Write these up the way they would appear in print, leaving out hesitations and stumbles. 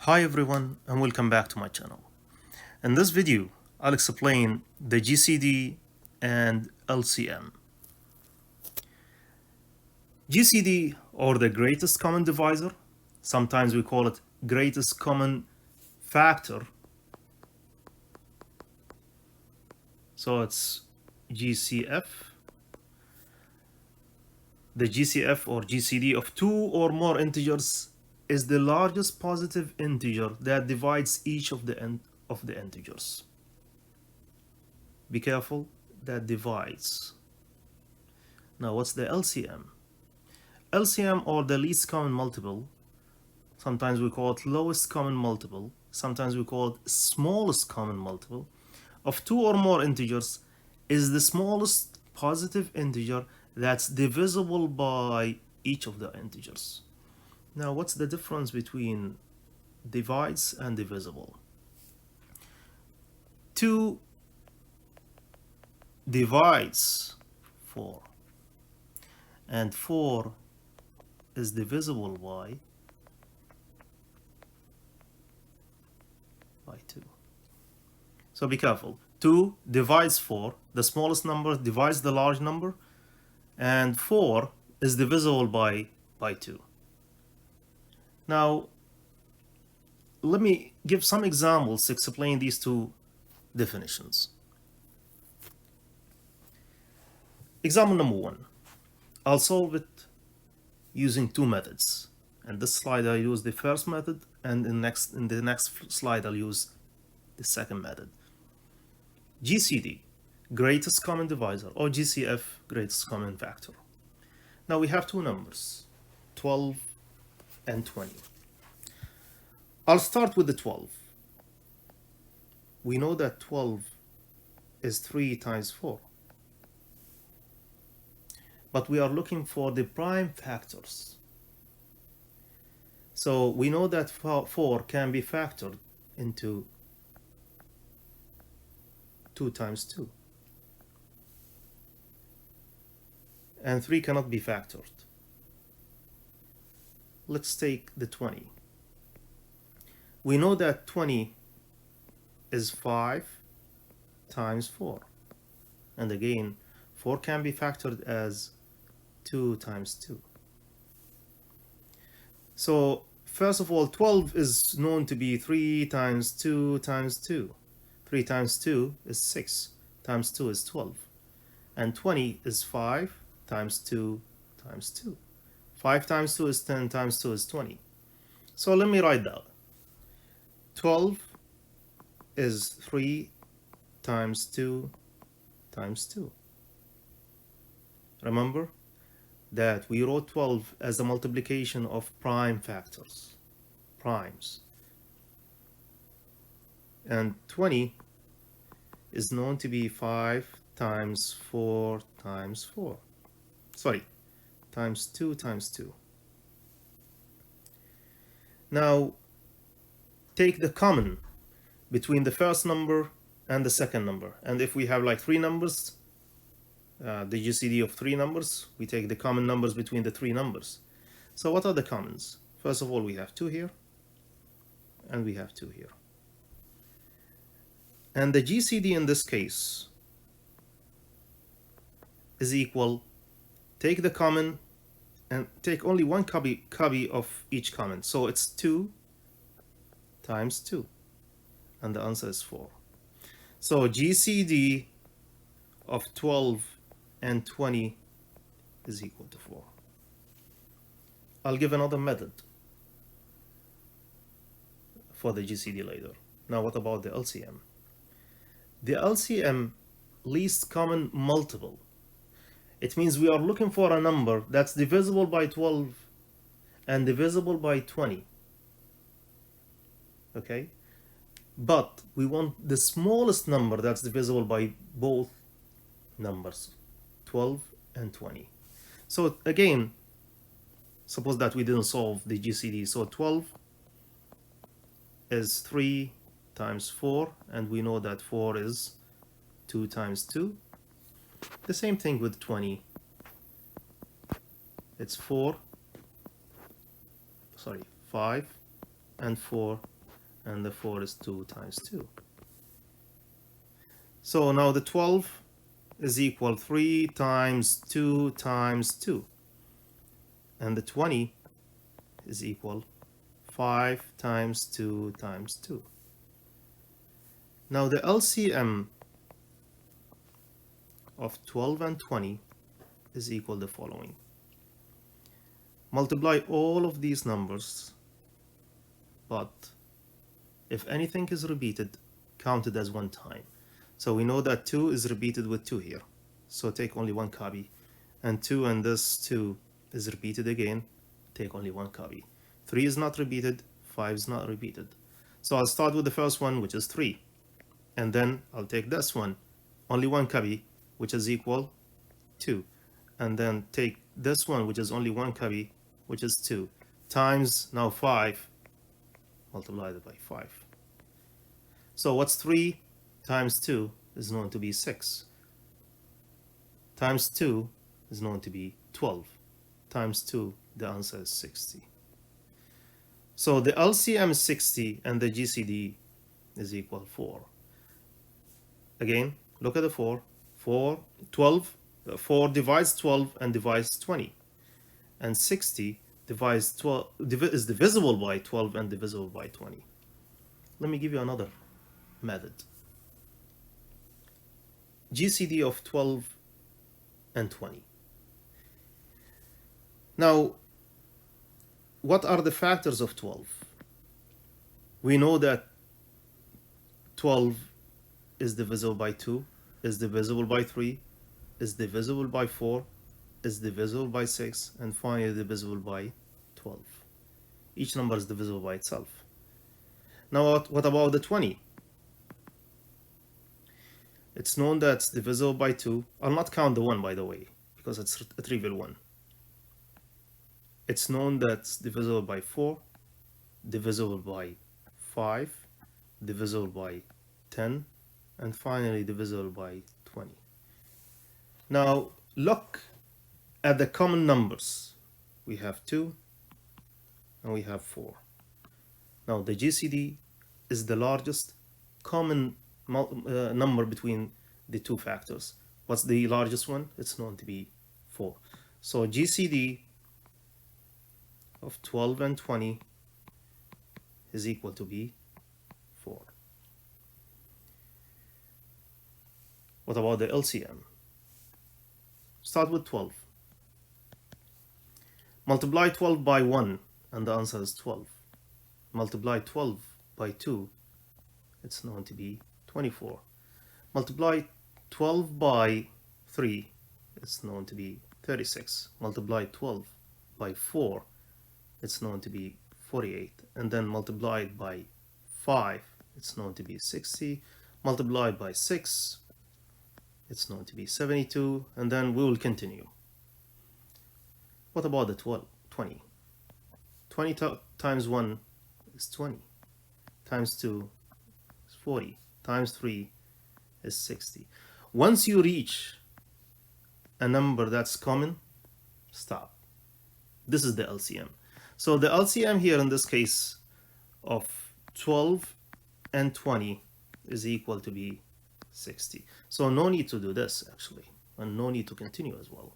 Hi everyone and welcome back to my channel. In this video, I'll explain the GCD and LCM. GCD, or the Greatest Common Divisor, sometimes we call it Greatest Common Factor. So it's GCF. The GCF or GCD of two or more integers is the largest positive integer that divides each of the integers. Be careful, that divides. Now what's the LCM? LCM, or the least common multiple, sometimes we call it lowest common multiple, sometimes we call it smallest common multiple, of two or more integers, is the smallest positive integer that's divisible by each of the integers. Now what's the difference between divides and divisible? 2 divides 4, and 4 is divisible by 2. So be careful. 2 divides 4, the smallest number divides the large number, and 4 is divisible by 2. Now, let me give some examples to explain these two definitions. Example number 1. I'll solve it using two methods. In this slide I use the first method, and in the next slide I'll use the second method. GCD, Greatest Common Divisor, or GCF, Greatest Common Factor. Now we have two numbers, 12 and 20. I'll start with the 12. We know that 12 is 3 times 4. But we are looking for the prime factors. So we know that 4 can be factored into 2 times 2. And 3 cannot be factored. Let's take the 20. We know that 20 is 5 times 4. And again, 4 can be factored as 2 times 2. So first of all, 12 is known to be 3 times 2 times 2. 3 times 2 is 6, times 2 is 12. And 20 is 5 times 2 times 2. 5 times 2 is 10, times 2 is 20. So let me write that. 12 is 3 times 2 times 2. Remember that we wrote 12 as a multiplication of prime factors, primes. And 20 is known to be 5 times 4 times 4. Sorry, times 2 times 2. Now, take the common between the first number and the second number. And if we have like three numbers, the GCD of three numbers, we take the common numbers between the three numbers. So what are the commons? First of all, we have 2 here, and we have 2 here. And the GCD in this case is equal, take the common and take only one copy of each common. So it's 2 times 2, and the answer is 4. So GCD of 12 and 20 is equal to 4. I'll give another method for the GCD later. Now what about the LCM? The LCM, least common multiple. It means we are looking for a number that's divisible by 12 and divisible by 20. Okay? But we want the smallest number that's divisible by both numbers, 12 and 20. So again, suppose that we didn't solve the GCD. So 12 is 3 times 4, and we know that 4 is 2 times 2. The same thing with 20. It's 5 and 4 and the 4 is 2 times 2. So now the 12 is equal 3 times 2 times 2, and the 20 is equal 5 times 2 times 2. Now the LCM of 12 and 20 is equal to the following. Multiply all of these numbers, but if anything is repeated, count it as one time. So we know that 2 is repeated with 2 here. So take only one copy. And 2 and this 2 is repeated again. Take only one copy. 3 is not repeated. 5 is not repeated. So I'll start with the first one, which is 3. And then I'll take this one, only one copy, which is equal 2. And then take this one, which is only one copy, which is 2, times now 5, multiplied by 5. So what's 3 times 2 is known to be 6. Times 2 is known to be 12. Times 2, the answer is 60. So the LCM is 60 and the GCD is equal 4. Again, look at the 4. 4 divides 12 and divides 20. And 60 divides 12, is divisible by 12 and divisible by 20. Let me give you another method. GCD of 12 and 20. Now, what are the factors of 12? We know that 12 is divisible by 2, is divisible by 3, is divisible by 4, is divisible by 6, and finally divisible by 12. Each number is divisible by itself. Now, what about the 20? It's known that it's divisible by 2. I'll not count the 1, by the way, because it's a trivial one. It's known that it's divisible by 4, divisible by 5, divisible by 10, and finally divisible by 20. Now, look at the common numbers. We have 2 and we have 4. Now, the GCD is the largest common number between the two factors. What's the largest one? It's known to be 4. So GCD of 12 and 20 is equal to be 4. What about the LCM? Start with 12. Multiply 12 by 1 and the answer is 12. Multiply 12 by 2, it's known to be 24. Multiply 12 by 3, it's known to be 36. Multiply 12 by 4, it's known to be 48. And then multiplied by 5, it's known to be 60. Multiplied by 6, it's known to be 72. And then we will continue. What about the 20? 20 times 1 is 20. Times 2 is 40. Times 3 is 60. Once you reach a number that's common, stop. This is the LCM. So the LCM here in this case of 12 and 20 is equal to be 60. So no need to do this actually, and no need to continue as well,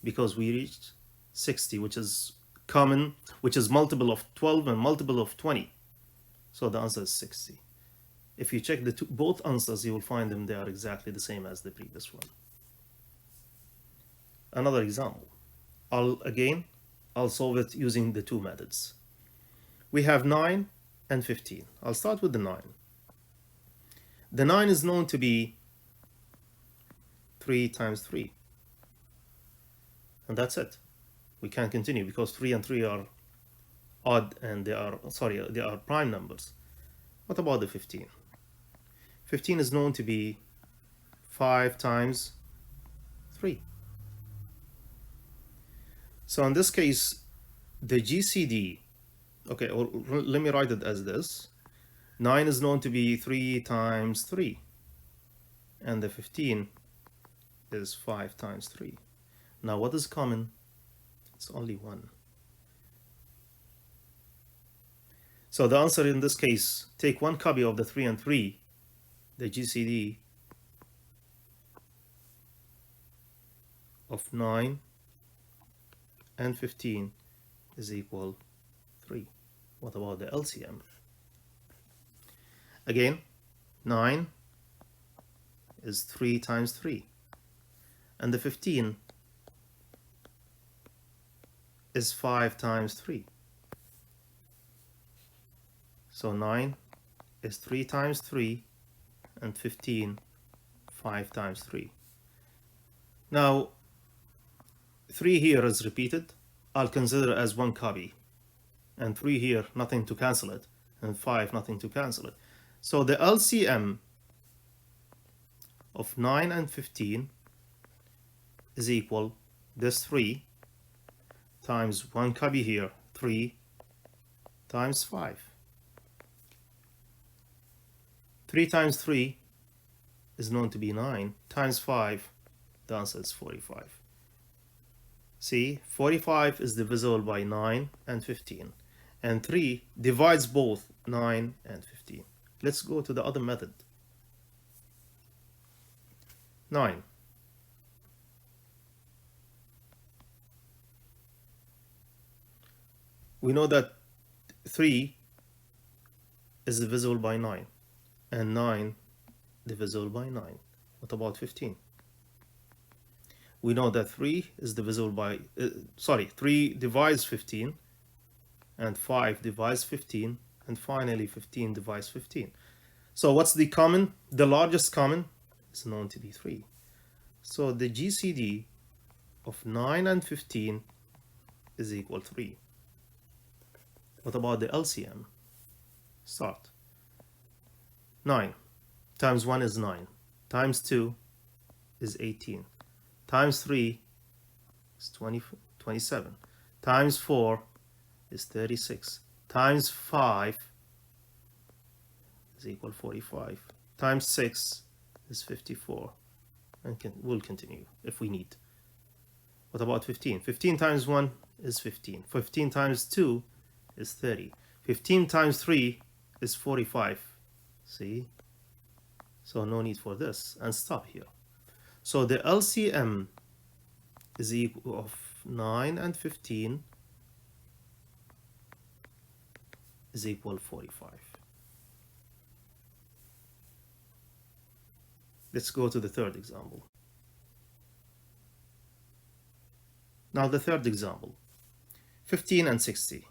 because we reached 60, which is common, which is multiple of 12 and multiple of 20. So the answer is 60. If you check both answers, you will find them, they are exactly the same as the previous one. Another example. I'll solve it using the two methods. We have 9 and 15. I'll start with the 9. The 9 is known to be 3 times 3. And that's it. We can't continue because 3 and 3 are odd and they are prime numbers. What about the 15? 15 is known to be 5 times 3. So in this case, the GCD, okay, or let me write it as this. 9 is known to be 3 times 3. And the 15 is 5 times 3. Now what is common? It's only 1. So the answer in this case, take one copy of the 3 and 3, the GCD of 9 and 15 is equal 3. What about the LCM? Again, 9 is 3 times 3, and the 15 is 5 times 3. So 9 is 3 times 3, and 15 5 times 3. Now 3 here is repeated. I'll consider it as one copy, and 3 here, nothing to cancel it, and 5, nothing to cancel it. So the LCM of 9 and 15 is equal this 3 times one copy here, 3 times 5. 3 times 3 is known to be 9, times 5, the answer is 45. See, 45 is divisible by 9 and 15, and 3 divides both 9 and 15. Let's go to the other method. 9. We know that 3 is divisible by 9, and 9 divisible by 9. What about 15? We know that 3 is divisible by, 3 divides 15, and 5 divides 15, and finally 15 divides 15. So what's the common? The largest common is known to be 3. So the GCD of 9 and 15 is equal 3. What about the LCM? Start. 9 times 1 is 9, times 2 is 18, times 3 is 27, times 4 is 36, times 5 is equal 45, times 6 is 54, and we'll continue if we need. What about 15? 15 times 1 is 15, 15 times 2 is 30, 15 times 3 is 45. See? So no need for this, and stop here. So the LCM is equal of 9 and 15 is equal 45. Let's go to the third example. Now the third example, 15 and 60.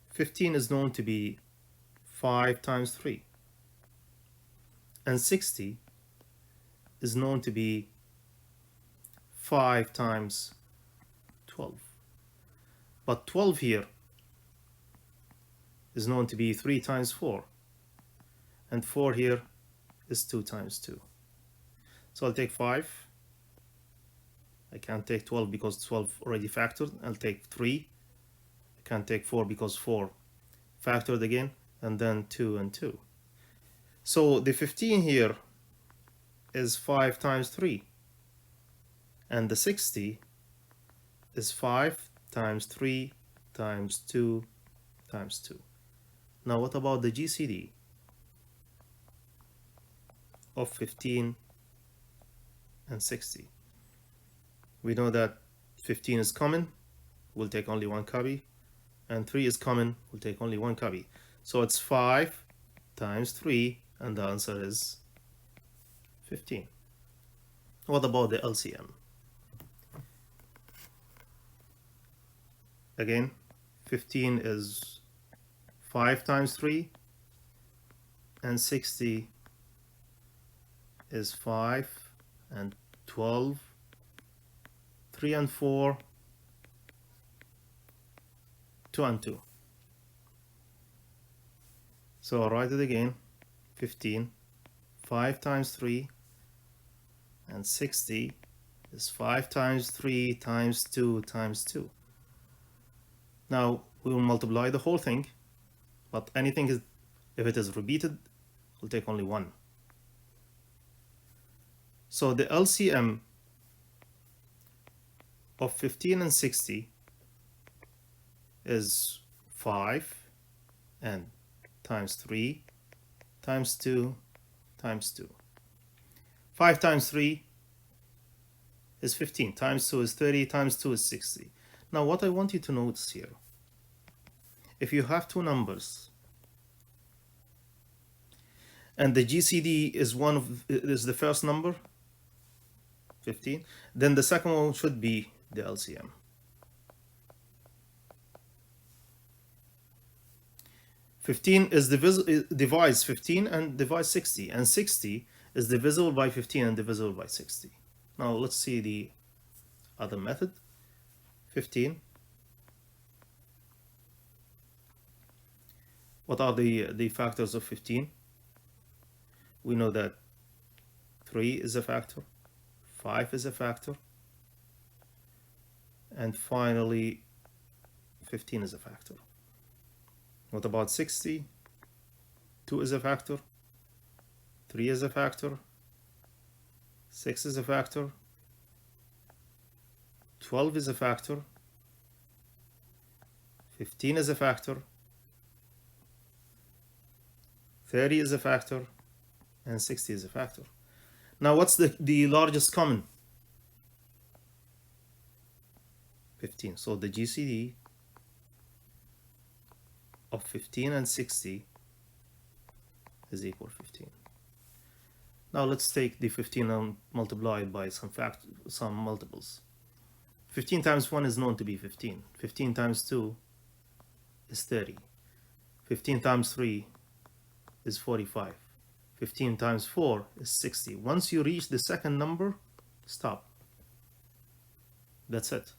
15 is known to be 5 times 3. And 60 is known to be 5 times 12. But 12 here is known to be 3 times 4. And 4 here is 2 times 2. So I'll take 5. I can't take 12 because 12 already factored. I'll take 3. I can't take 4 because 4 factored again. And then 2 and 2. So the 15 here is 5 times 3. And the 60 is 5 times 3 times 2 times 2. Now what about the GCD of 15 and 60? We know that 15 is common, we'll take only one copy, and 3 is common, we'll take only one copy. So it's 5 times 3, and the answer is 15. What about the LCM? Again, 15 is 5 times 3, and 60 is 5 and 12, 3 and 4, 2 and 2. So I'll write it again. 15, 5 times 3, and 60 is 5 times 3 times 2 times 2. Now we will multiply the whole thing, but anything is, if it is repeated, we'll take only one. So the LCM of 15 and 60 is 5 and times 3 times 2 times 2. 5 times 3 is 15, times 2 is 30, times 2 is 60. Now what I want you to notice here, if you have two numbers and the GCD is the first number, 15, then the second one should be the LCM. 15 is divides 15 and divides 60, and 60 is divisible by 15 and divisible by 60. Now let's see the other method. 15. What are the factors of 15? We know that 3 is a factor, 5 is a factor, and finally 15 is a factor. What about 60? 2 is a factor, 3 is a factor, 6 is a factor, 12 is a factor, 15 is a factor, 30 is a factor, and 60 is a factor. Now what's the largest common? 15. So the GCD of 15 and 60 is equal to 15. Now let's take the 15 and multiply it by some multiples. 15 times 1 is known to be 15. 15 times 2 is 30. 15 times 3 is 45. 15 times 4 is 60. Once you reach the second number, stop. That's it.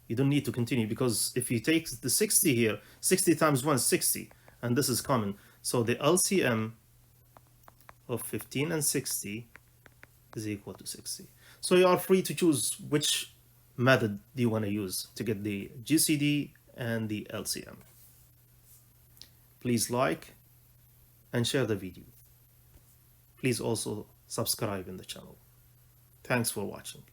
You don't need to continue, because if you take the 60 here, 60 times 1 is 60, and this is common. So the LCM of 15 and 60 is equal to 60. So you are free to choose which method do you want to use to get the GCD and the LCM. Please like and share the video. Please also subscribe in the channel. Thanks for watching.